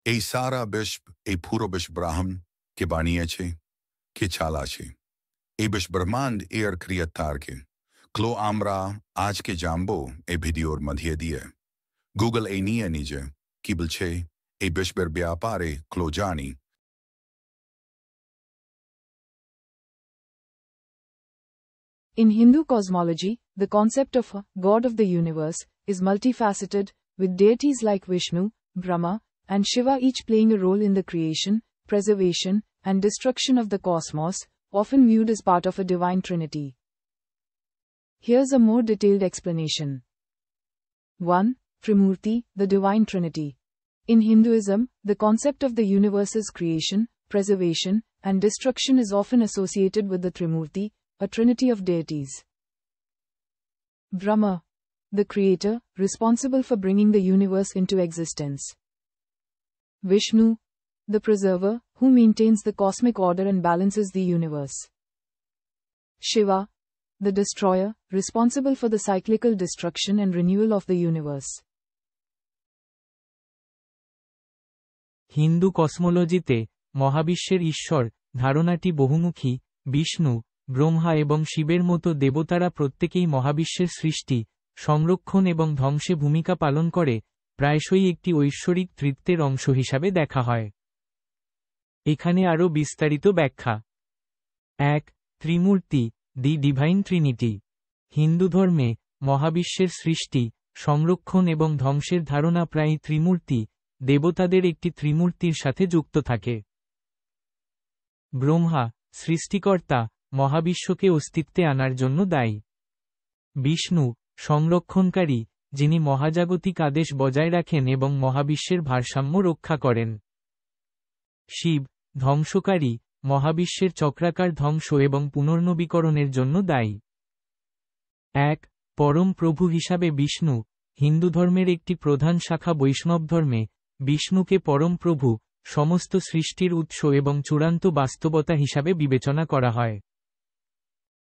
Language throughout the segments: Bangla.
এই সারা বিশ্ব, এই পুরো বিশ্ব ব্রহ্মাণ্ড কে বানিয়েছে, কে চালাছে? এই বিশ্ব ব্রহ্মাণ্ড এর ক্রিয়াতার কে? ক্লো আমরা আজকে জানবো এই ভিডিওর মধ্যে দিয়ে। গুগল এই নিয়ে নিজে কি বলছে এই বিশ্বের ব্যাপারে ক্লো জানি। In Hindu cosmology, the concept of a God of the universe is multifaceted, with deities like Vishnu, Brahma, and Shiva each playing a role in the creation, preservation, and destruction of the cosmos, often viewed as part of a divine trinity. Here's a more detailed explanation. 1. Trimurti, the divine trinity. In Hinduism, the concept of the universe's creation, preservation, and destruction is often associated with the Trimurti, a trinity of deities. Brahma, the creator, responsible for bringing the universe into existence. Vishnu, the preserver, who maintains the cosmic order and balances the universe. Shiva, the destroyer, responsible for the cyclical destruction and renewal of the universe. Hindu কসমোলজিতে মহাবিশ্বের ঈশ্বর ধারণাটি বহুমুখী। বিষ্ণু, ব্রহ্মা এবং শিবের মতো দেবতারা প্রত্যেকেই মহাবিশ্বের সৃষ্টি, সংরক্ষণ এবং ধ্বংসে ভূমিকা পালন করে, প্রায়শই একটি ঐশ্বরিক তৃত্বের অংশ হিসাবে দেখা হয়। এখানে আরও বিস্তারিত ব্যাখ্যা। 1. ত্রিমূর্তি, দি ডিভাইন ট্রিনিটি। হিন্দু ধর্মে মহাবিশ্বের সৃষ্টি, সংরক্ষণ এবং ধ্বংসের ধারণা প্রায়ই ত্রিমূর্তি, দেবতাদের একটি ত্রিমূর্তির সাথে যুক্ত থাকে। ব্রহ্মা, সৃষ্টিকর্তা, মহাবিশ্বকে অস্তিত্বে আনার জন্য দায়ী। বিষ্ণু, সংরক্ষণকারী, যিনি মহাজাগতিক আদেশ বজায় রাখেন এবং মহাবিশ্বের ভারসাম্য রক্ষা করেন। শিব, ধ্বংসকারী, মহাবিশ্বের চক্রাকার ধ্বংস এবং পুনর্নবীকরণের জন্য দায়ী। 1. পরম প্রভু হিসাবে বিষ্ণু, হিন্দু ধর্মের একটি প্রধান শাখা বৈষ্ণব ধর্মে, বিষ্ণুকে পরম প্রভু, সমস্ত সৃষ্টির উৎস এবং চূড়ান্ত বাস্তবতা হিসাবে বিবেচনা করা হয়।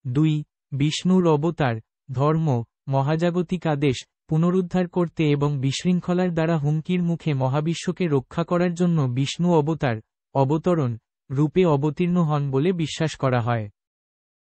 2. বিষ্ণুর অবতার, ধর্ম, মহাজাগতিক আদেশ, পুনরুদ্ধার করতে এবং বিশৃঙ্খলার দ্বারা হুমকির মুখে মহাবিশ্বকে রক্ষা করার জন্য বিষ্ণু অবতার, অবতরণ, রূপে অবতীর্ণ হন বলে বিশ্বাস করা হয়।